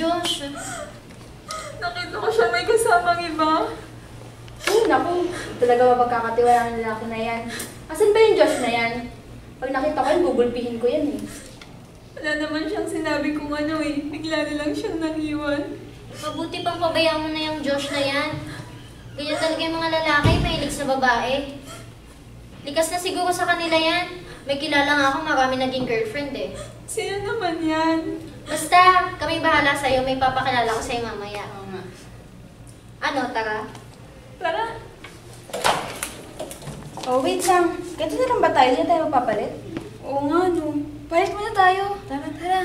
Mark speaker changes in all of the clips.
Speaker 1: Josh?
Speaker 2: Nakita ko siya may kasamang iba.
Speaker 3: Ay, naku. Talaga mapagkakatiwala ng lalaki na yan. Asan ba yung Josh na yan? Pag nakita ko yan, gugulpihin ko yan eh.
Speaker 2: Wala naman siyang sinabi kung ano eh. Bigla na lang siyang naniwan.
Speaker 1: Mabuti pang pabayaan mo na yung Josh na yan. Ganyan talaga yung mga lalaki, mahilig sa babae. Likas na siguro sa kanila yan. May kilala nga ako, marami naging girlfriend eh.
Speaker 2: Sino naman yan?
Speaker 1: Basta, kami bahala sa'yo. May papakilala ko sa'yo mamaya.
Speaker 3: Oo nga.
Speaker 1: Ano, tara?
Speaker 2: Tara.
Speaker 3: Oh, wait lang. Ganito na lang ba tayo? Hindi na tayo magpapalit?
Speaker 2: Oo nga no.
Speaker 3: Palit muna tayo. Tara, tara.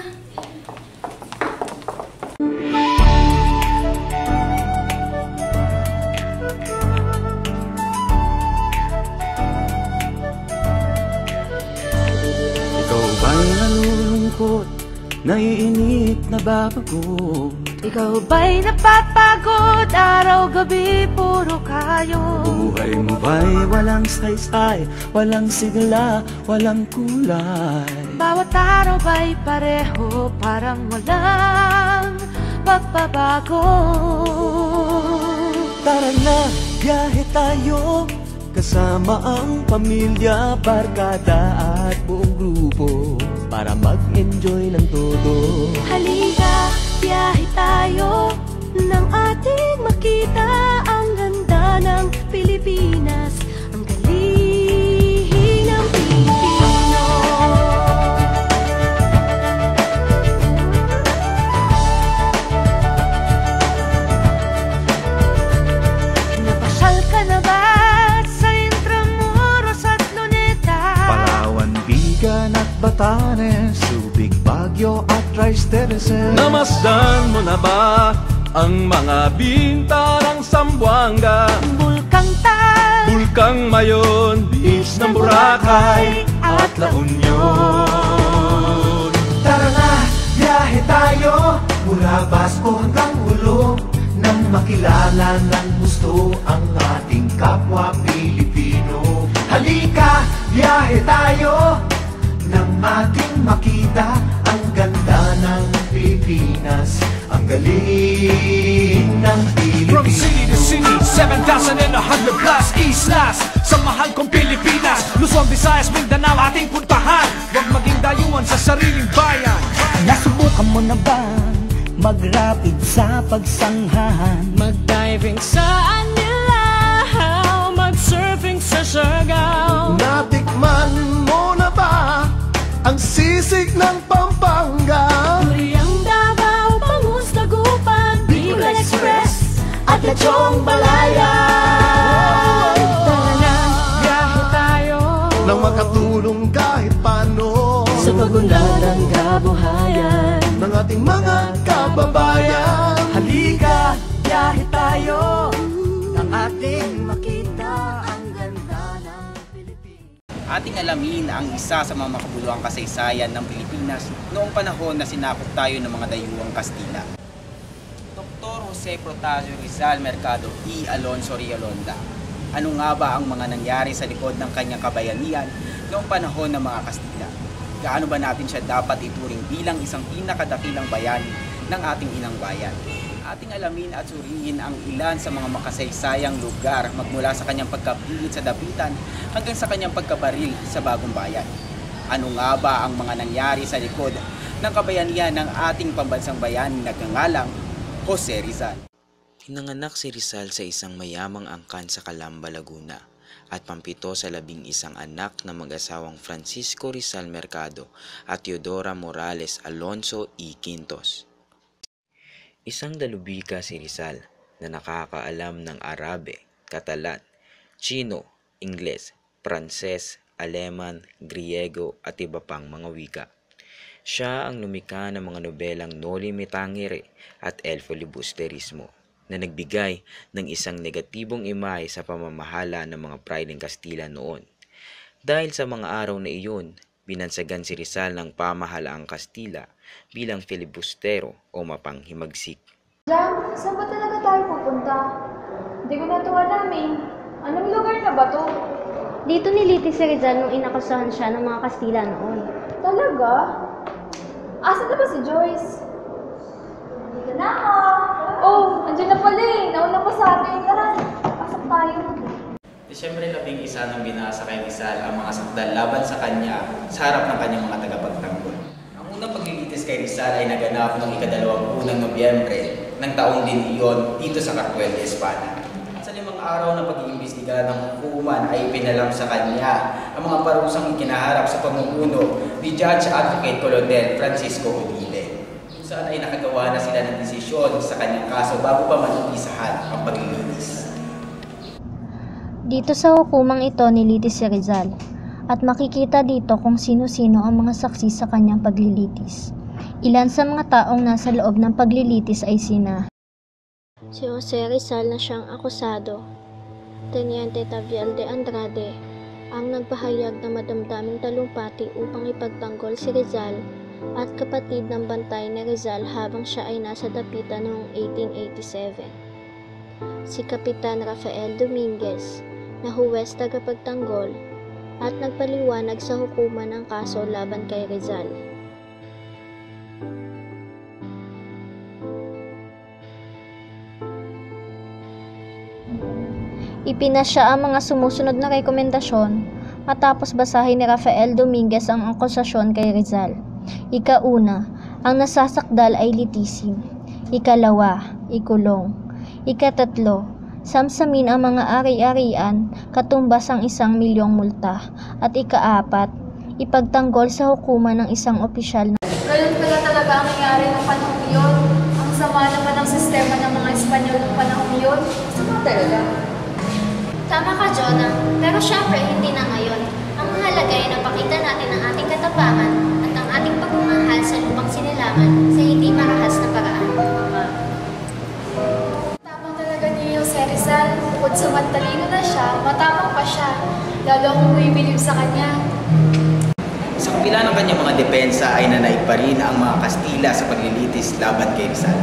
Speaker 4: Ikaw ba'y nalulungkot, naiinip, nababagot?
Speaker 5: Ikaw ba'y napapagod, araw-gabi, puro kayo?
Speaker 4: Buhay mo ba'y walang saysay, walang sigla, walang kulay?
Speaker 5: Bawat araw ba'y pareho, parang walang pagbabago?
Speaker 4: Tara na, biyahe tayo, kasama ang pamilya, barkada at buong grupo, para mag-enjoy ng todo.
Speaker 5: Halika, biyahe tayo, nang ating makita ang ganda ng Pilipinas, ang galing ng Pilipino. Napasyal ka na ba sa Intramuros at Luneta?
Speaker 4: Palawan, Bigan at Batanes, Subic, Baguio at Rice Terraces. Namasdan mo na ba ang mga binta ng Zamboanga?
Speaker 5: Bulkang Tal,
Speaker 4: Bulkang Mayon, Biis ng Boracay at La Union. Tara na, biyahe tayo mula Basco hanggang Ulo, nang makilala ng gusto ang ating kapwa Pilipino. Halika, biyahe tayo nang ating makita ang ganda ng Pilipinas, ang galing ng Pilipino.
Speaker 6: From city to city, 7,100 plus islas sa mahal kong Pilipinas. Luzon, Visayas, Mindanao ating puntahan. Huwag maging dayuhan sa sariling bayan.
Speaker 7: Nasubukan mo na ba mag-rapid sa pagsanghahan?
Speaker 5: mag-diving sa Anilaw, mag-surfing sa Siargao.
Speaker 4: Natikman mo na ba ang sisig ng Pampanga?
Speaker 5: Duriang Davao, Bangus, Dagupan, Bicol Express at Lechong Balayan. Tara na, biyahe tayo
Speaker 4: Nang makatulong kahit paano
Speaker 5: sa pagunlad ng kabuhayan
Speaker 4: ng ating mga kababayan.
Speaker 7: Halika, biyahe tayo nang ating makita ang ganda ng Pilipinas.
Speaker 8: Ating alamin ang isa sa mga makabuluhang kasaysayan ng Pilipinas noong panahon na sinakop tayo ng mga dayuhang Kastila. Dr. Jose Protasio Rizal Mercado y Alonso Rialonda. Ano nga ba ang mga nangyari sa likod ng kanyang kabayanihan noong panahon ng mga Kastila? Gaano ba natin siya dapat ituring bilang isang pinakadakilang bayani ng ating inang bayan? Ating alamin at suriin ang ilan sa mga makasaysayang lugar magmula sa kanyang pagkapilit sa dapitan hanggang sa kanyang pagkabaril sa bagong bayan. Ano nga ba ang mga nangyari sa likod ng kabayanihan ng ating pambansang bayani na nagngangalang Jose Rizal?
Speaker 9: Pinanganak si Rizal sa isang mayamang angkan sa Calamba, Laguna at pampito sa 11 anak ng mag-asawang Francisco Rizal Mercado at Teodora Morales Alonso y Quintos. Isang dalubika si Rizal na nakakaalam ng Arabe, Catalan, Chino, Ingles, Pranses, Aleman, Griego at iba pang mga wika. Siya ang lumikha ng mga nobelang Noli Me Tangere at El Filibusterismo na nagbigay ng isang negatibong imahe sa pamamahala ng mga prayleng Kastila noon. Dahil sa mga araw na iyon, binansagan si Rizal ng pamahalaang Kastila bilang filibustero o mapanghimagsik.
Speaker 3: Jam, saan ba talaga tayo pupunta? Hindi ko na ito alamin. Anong lugar na ba to?
Speaker 1: Dito nilitis si Rizal nung inakusahan siya ng mga Kastila noon.
Speaker 3: Talaga? Asan na ba si Joyce? Dito na ako! Oh, andyan na pala eh. Nauna pa sa atin. Tara, pasok tayo.
Speaker 8: Disyembre 11 nang binasa kay Rizal ang mga sakdal laban sa kanya sa harap ng kanyang mga tagapagtanggol. Ang unang paglilitis kay Rizal ay naganap noong ika-21 Nobyembre ng taong din iyon dito sa Carpuel de Espada. Sa 5 araw na pag-iimbestiga ng hukuman ay pinalam sa kanya ang mga parusang ikinaharap sa pamumuno ni Judge Advocate Colonel Francisco Odile. Kung saan ay nakagawa na sila ng desisyon sa kanyang kaso bago pa mag-umpisahan ang paglilitis.
Speaker 1: Dito sa hukumang ito nilitis si Rizal at makikita dito kung sino-sino ang mga saksi sa kanyang paglilitis. Ilan sa mga taong nasa loob ng paglilitis ay sina si Jose Rizal na siyang akusado, Teniente Tavial de Andrade, ang nagpahayag na madamdaming talumpati upang ipagtanggol si Rizal at kapatid ng bantay ni Rizal habang siya ay nasa dapitan noong 1887. Si Kapitan Rafael Dominguez, na huwes tagapagtanggol at nagpaliwanag sa hukuman ng kaso laban kay Rizal. Ipinasya ang mga sumusunod na rekomendasyon matapos basahin ni Rafael Dominguez ang akusasyon kay Rizal. Ika-una, ang nasasakdal ay litisin. Ikalawa, ikulong. Ika-tatlo, samsamin ang mga ari-arian katumbas ang 1 milyong multa. At ika-apat, ipagtanggol sa hukuman ng isang opisyal na
Speaker 3: Ganun pala talaga ang nangyari ng panahon yun. Ang sama naman ng sistema ng mga Espanyol ng panahon yun. Sama talaga.
Speaker 1: Tama ka, Jonah. Pero syempre, hindi na ngayon. Ang mahalaga ay napakita natin ang ating katapangan at ang ating pagmamahal sa lupang sinilangan sa hindi marahas na paraan.
Speaker 3: Tapang talaga ni Jose Rizal. Bukod sa matalino na siya, matapang pa siya. Lalo akong bumibilib sa kanya.
Speaker 8: Sa kabila ng kanyang mga depensa ay nanaig pa rin ang mga Kastila sa paglilitis laban kay Rizal.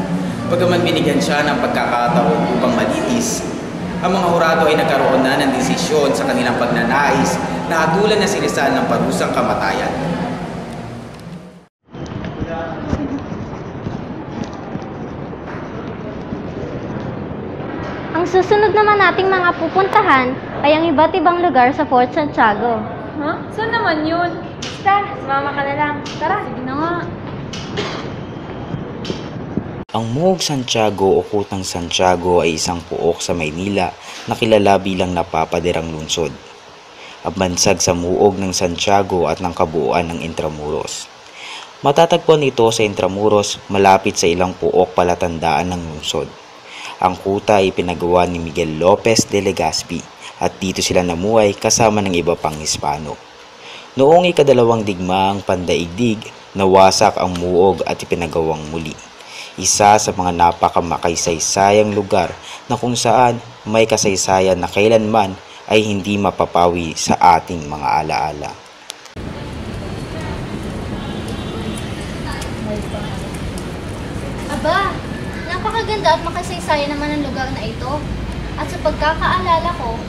Speaker 8: Pagkaman binigyan siya ng pagkakataon upang malitis, ang mga hurado ay nagkaroon na ng desisyon sa kanilang pagnanais na hatulan na si Rizal ng parusang kamatayan.
Speaker 1: Ang susunod naman nating mga pupuntahan ay ang iba't ibang lugar sa Fort Santiago.
Speaker 2: Ha? Saan naman yun?
Speaker 3: Basta, sumama ka na lang. Tara.
Speaker 2: Sige na nga.
Speaker 9: Ang Muog Santiago o Kutang Santiago ay isang puok sa Maynila na kilala bilang napapadirang lungsod. Ang bansag sa Muog ng Santiago at ng kabuuan ng Intramuros. Matatagpuan ito sa Intramuros malapit sa ilang puok palatandaan ng lungsod. Ang kuta ay pinagawa ni Miguel Lopez de Legazpi at dito sila namuhay kasama ng iba pang Hispano. Noong ika-2 digmaang pandaigdig, nawasak ang Muog at ipinagawang muli. Isa sa mga napakamakasaysayang lugar na kung saan may kasaysayan na kailanman ay hindi mapapawi sa ating mga alaala.
Speaker 1: Aba, napakaganda at makasaysayan naman ang lugar na ito. At sa pagkakaalala ko,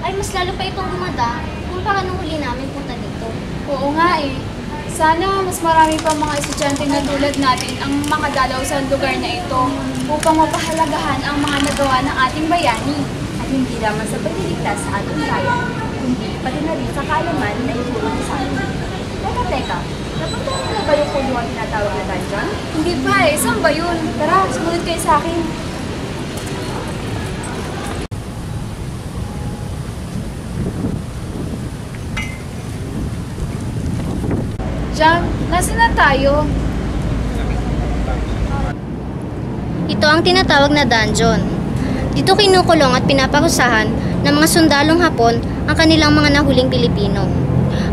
Speaker 1: ay mas lalo pa itong gumanda kumpara nung huli namin punta dito.
Speaker 3: Oo nga eh. Sana mas marami pa mga estudyante na tulad natin ang makadalaw sa lugar na ito upang mapahalagahan ang mga nagawa ng ating bayani.
Speaker 5: At hindi lamang sa pagliligtas sa ating bayan, kundi pati na rin sa kaalaman na itulong sa atin. Teka, napunta na ba yung kulungan tinatawag na dungeon?
Speaker 3: Hindi pa eh. Saan ba yun? Tara, sumunod kayo sa akin. Jam, nasa na tayo?
Speaker 1: Ito ang tinatawag na dungeon. Dito kinukulong at pinaparusahan ng mga sundalong Hapon ang kanilang mga nahuling Pilipino.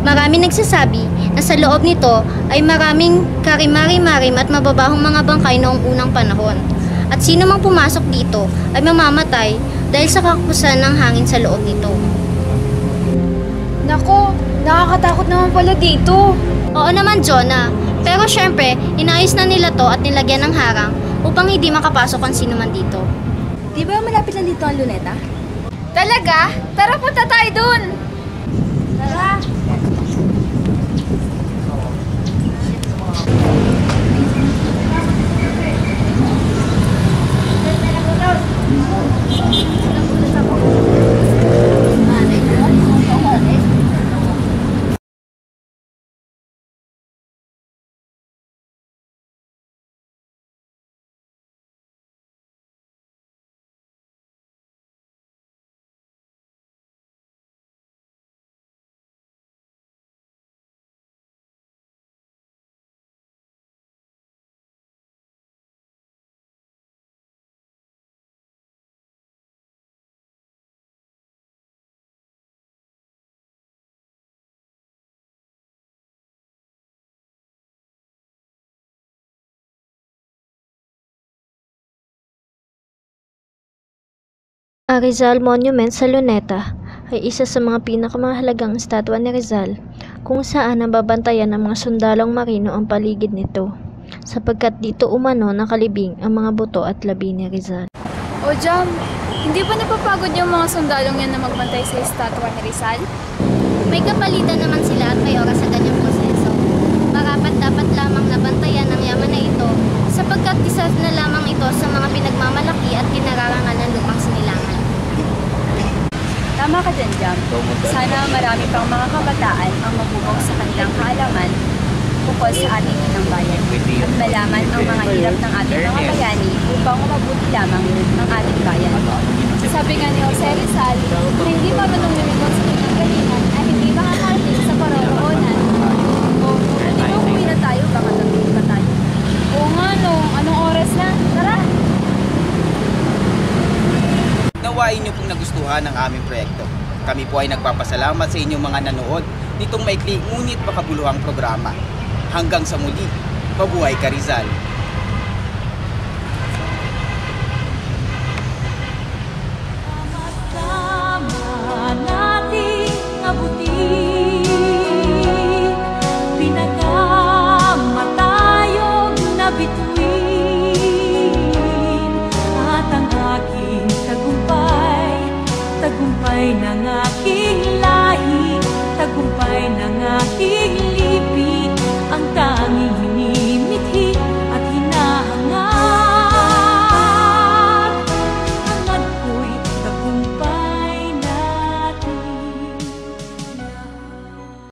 Speaker 1: Marami nagsasabi na sa loob nito ay maraming karimari-marim at mababahong mga bangkay noong unang panahon. At sino mang pumasok dito ay mamamatay dahil sa kakusan ng hangin sa loob nito.
Speaker 3: Nako, nakakatakot naman pala dito.
Speaker 1: Oo naman, Jonah. Pero syempre, inayos na nila to at nilagyan ng harang upang hindi makapasok ang sino man dito.
Speaker 5: Di ba malapit lang dito ang Luneta?
Speaker 3: Talaga? Tara, punta tayo dun! Tara!
Speaker 1: Rizal Monument sa Luneta ay isa sa mga pinakamahalagang estatwa ni Rizal kung saan nababantayan ng mga sundalong marino ang paligid nito sapagkat dito umano nakalibing ang mga buto at labi ni Rizal.
Speaker 3: O Jam, hindi ba napapagod yung mga sundalong yan na magbantay sa estatwa ni Rizal?
Speaker 10: May kapalitan naman sila at may oras sa ganyang proseso. Marapat dapat lamang nabantayan ang yaman na ito sapagkat isa na lamang ito sa mga pinagmamalaki at kinararangan ng lupang sinilangan.
Speaker 5: Tama ka dyan, Jam. Sana marami pang mga kabataan ang mabubuo sa kanilang kaalaman tungkol sa ating inang bayan at malaman ang mga hirap ng ating mga bayani upang mabuti lamang ang ating bayan.
Speaker 3: Sabi nga ni Jose Rizal, na hindi marunong lumibot sa pinanggalingan ay hindi makakarating sa paroroonan.
Speaker 5: O, hindi ba uwi na tayo? Baka nabili pa tayo.
Speaker 3: Oo nga no, anong oras na? Tara!
Speaker 8: Nawain niyo pong nagustuhan ang aming proyekto. Kami po ay nagpapasalamat sa inyong mga nanood nitong maikli ngunit makabuluhang programa. Hanggang sa muli, mabuhay ka Rizal!